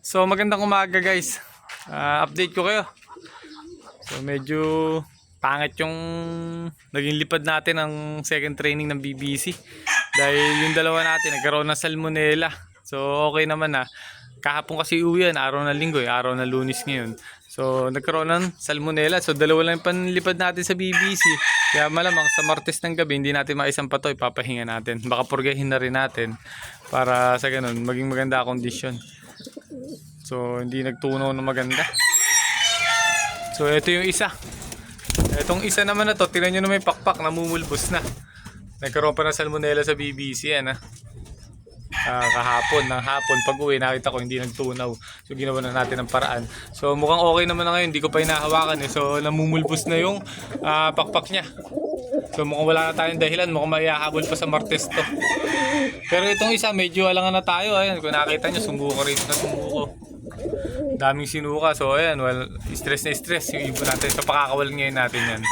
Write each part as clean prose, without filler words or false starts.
So magandang umaga guys. Update ko kayo. So medyo pangit yung naging lipad natin ng second training ng BBC. Dahil yung dalawa natin nagkaroon ng salmonella. So okay naman na. Kahapon kasi uwi yan, araw na linggo, araw na Lunes ngayon. So nagkaroon ng salmonella. So dalawa lang yung panlipad natin sa BBC. Kaya malamang sa Martes ng gabi hindi natin maisampato, ipapahinga natin. Baka purgahin na rin natin para sa ganun maging maganda kondisyon. So hindi nagtunaw na maganda. So ito yung isa. Itong isa naman na to, tingnan nyo na may pakpak, namumulbos na. Nagkaroon pa ng salmonella sa BBC yan kahapon, ng hapon pag uwi nakita ko hindi nagtunaw. So ginawa na natin ng paraan. So mukhang okay naman na ngayon, hindi ko pa hinahawakan So namumulbos na yung pakpak niya. So mukhang wala na tayong dahilan, mukhang maihahabol pa sa Martes to. Pero itong isa medyo alangan na tayo. Ayan, kung nakita nyo, sumuko rin na sumuko. Daming sinuka. So ayan, well, stress na stress yung ibon natin. So pakakawal ngayon natin yan.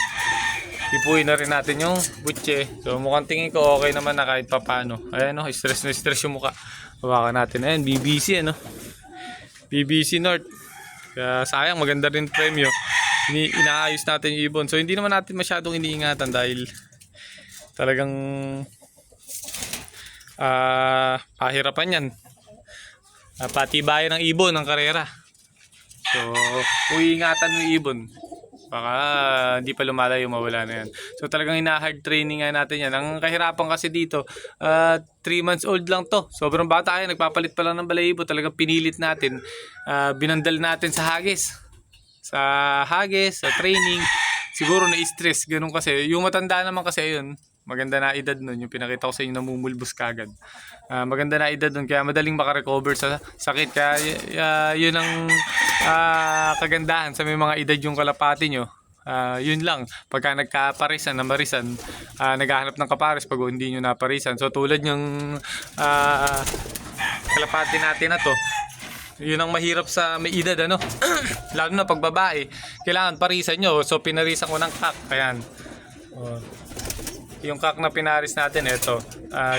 Ipuin na rin natin yung butche. So mukhang tingin ko okay naman na kahit papano. Ayan stress na stress yung mukha. Hawakan natin. Ayan, BBC BBC North. Kaya sayang, maganda rin premyo. Inaayos natin yung ibon. So hindi naman natin masyadong iniingatan dahil talagang pahirapan yan. Patibayan ng ibon ng karera. So uingatan mo yung ibon. Baka hindi pa lumalayo, mawala na yan. So talagang ina-hard training nga natin yan. Ang kahirapan kasi dito, 3 months old lang to. Sobrang bata yan, nagpapalit pa lang ng balahibo. Talagang pinilit natin, binandal natin sa hagis. Sa training. Siguro na-stress, ganun kasi. Yung matanda naman kasi yun, maganda na edad nun. Yung pinakita ko sa inyo, namumulbos kagad. Maganda na edad nun, kaya madaling makarecover sa sakit. Kaya yun ang kagandahan sa may mga edad yung kalapati nyo. Yun lang, pagka nagkaparisan, namarisan, naghahanap ng kapares pag hindi nyo naparisan. So tulad yung kalapati natin na to, yun ang mahirap sa may edad lalo na pag babae, kailangan parisan nyo. So pinarisan ko ng kak. Ayan, yung kak na pinaris natin, ito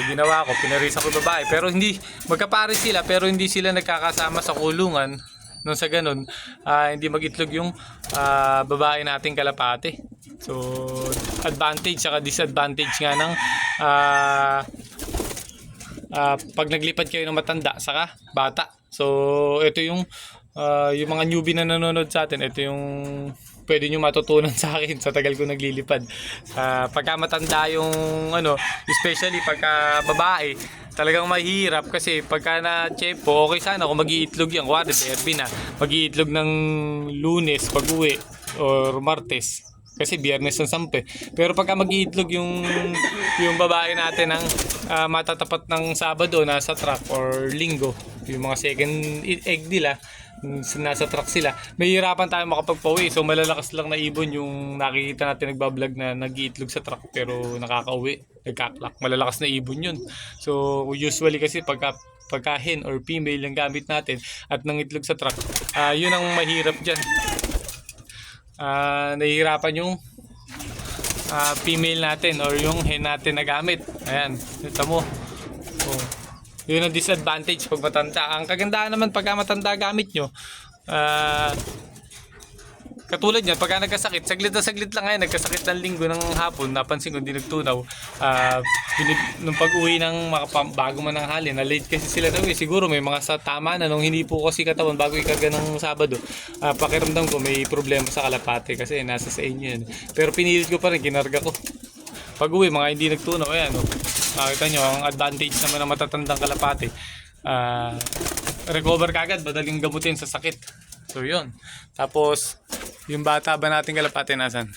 ginawa ko, pinarisan ko babae, pero hindi magkapares sila, pero hindi sila nagkakasama sa kulungan. Nung sa ganun, hindi mag-itlog yung babae nating kalapate. So advantage saka disadvantage nga ng pag naglipad kayo ng matanda saka bata. So ito yung mga newbie na nanonood sa atin, ito yung pwede nyo matutunan sa akin sa tagal ko naglilipad. Pagka matanda yung especially pagka babae, talagang mahirap kasi pagka na tiyempo, okay sana kung mag-iitlog yan. Kuwari, derby na, mag-iitlog ng Lunes pag uwi or Martes. Kasi Biyernes ng sampe. Pero pagka mag-iitlog yung babae natin ng matatapat ng Sabado, nasa truck or Linggo, yung mga second egg nila, nasa truck sila, mahihirapan tayo makapagpauwi. So malalakas lang na ibon yung nakikita natin nagbablog na nag-iitlog sa truck pero nakakauwi, nagkaklak. Malalakas na ibon yun. So usually kasi pagka hen or female yung gamit natin at nangitlog sa truck, yun ang mahirap dyan. Nahihirapan yung female natin or yung hen natin na gamit. Ayan, ito mo. Yun ang disadvantage pag matanda. Ang kagandahan naman pagka matanda gamit nyo, katulad yan, pagka nagkasakit, saglit na saglit lang ngayon, nagkasakit ng linggo ng hapon, napansin ko hindi nagtunaw. Nung pag-uwi ng bago man ng hali, na late kasi sila na uwi, siguro may mga sa tama na nung hindi po kasi katawan bago ikarga ng Sabado. Pakiramdam ko may problema sa kalapate kasi nasa sa inyo yun. Pero pinilit ko pa rin, kinarga ko. Pag-uwi, mga hindi nagtunaw, ayan makita nyo, ang advantage naman ng matatandang kalapate, recover kagad, madaling gamutin sa sakit. So yun. Tapos yung bata ba nating kalapate nasan?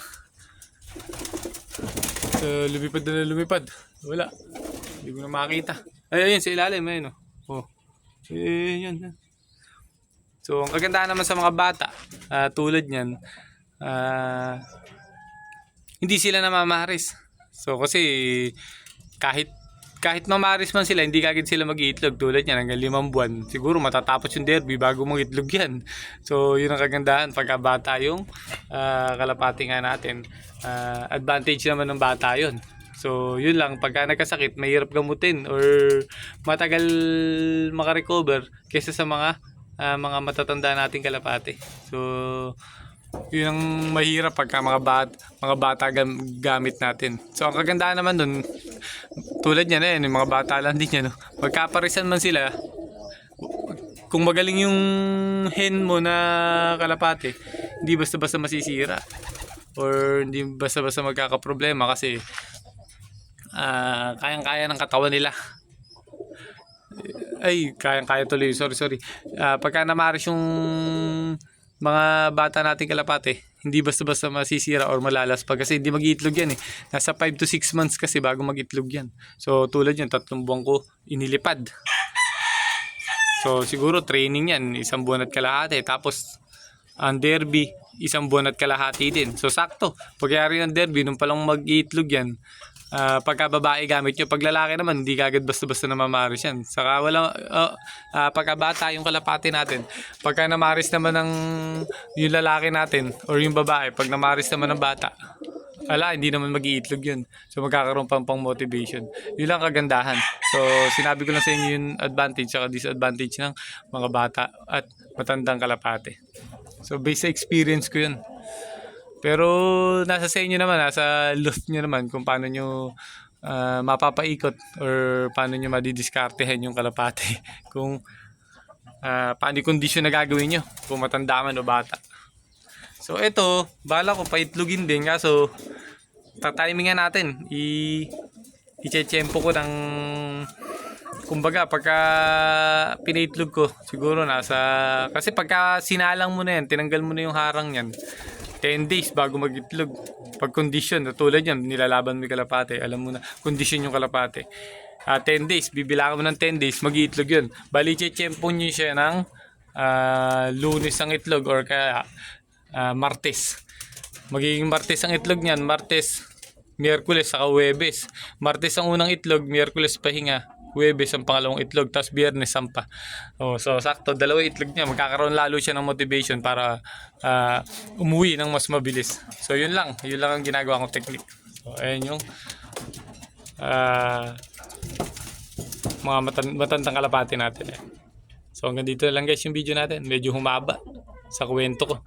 So, lumipad na lumipad, wala, hindi ko na makita. Ayun sa ilalim, ayun yan. So ang kagandahan naman sa mga bata, tulad nyan, hindi sila namamaharis. So kasi kahit mamaris man sila, hindi kagad sila mag-iitlog. Tulad yan, hanggang 5 buwan. Siguro matatapos yung derby bago mag-itlog yan. So yun ang kagandahan pagka bata yung kalapati nga natin. Advantage naman ng bata yun. So yun lang, pagka nagkasakit, mahirap gamutin or matagal makarecover kaysa sa mga mga matatanda nating kalapate. So, yun ang mahirap pagka mga bata gamit natin. So, ang kagandahan naman dun, tulad niya na yung mga bata lang din yan. No? Magkaparisan man sila, kung magaling yung hen mo na kalapate, hindi basta-basta masisira. Or hindi basta-basta magkakaproblema kasi kayang-kaya ng katawan nila. Ay, kayang-kaya tuloy. Sorry. Pagka namaris yung mga bata nating kalapate, hindi basta-basta masisira or malalaspa kasi hindi mag-iitlog yan eh. Nasa 5 to 6 months kasi bago mag-itlog yan. So, tulad yan, 3 buwan ko inilipad. So, siguro training yan, 1 buwan at kalahati. Tapos, ang derby, 1 buwan at kalahati din. So, sakto. Pagyari ng derby, nung palang mag-iitlog yan, pagka babae gamit nyo, pag lalaki naman hindi kagad basta-basta na mamaris yan. Saka wala pagka bata yung kalapati natin, pagka namaris naman ng yung lalaki natin or yung babae, pag namaris naman ng bata, hindi naman mag-iitlog yun. So magkakaroon pang motivation. Yun lang kagandahan. So sinabi ko lang sa inyo yung advantage at disadvantage ng mga bata at matandang kalapate. So based sa experience ko yun. Pero nasa sa inyo naman, nasa loft nyo naman kung paano nyo mapapaikot or paano nyo madidiskartehan yung kalapate. Kung paano yung kondisyon na gagawin nyo, kung matanda man o bata. So ito, bala ko paitlogin din, kaso tatimingan natin. I-chechempo ko ng, kumbaga pagka pinaitlog ko, siguro kasi pagka sinalang mo na yan, tinanggal mo na yung harang yan, 10 days bago mag-itlog. Pag condition, tulad yan, nilalaban mo yung kalapate. Alam mo na, condition yung kalapate. 10 days, bibilangan mo ng 10 days, mag-itlog yun. Bali, chechempo nyo siya ng Lunes ang itlog or kaya Martes. Magiging Martes ang itlog niyan. Martes, Miyerkules, saka Huwebes. Martes ang unang itlog, Miyerkules pahinga. Huwebes ang pangalawang itlog, tapos Biyernes sampa. So sakto, 2 itlog niya. Magkakaroon lalo siya ng motivation para umuwi ng mas mabilis. So yun lang ang ginagawa kong technique. So ayan yung mga matandang kalapati natin. So hanggang dito lang guys yung video natin. Medyo humaba sa kwento ko.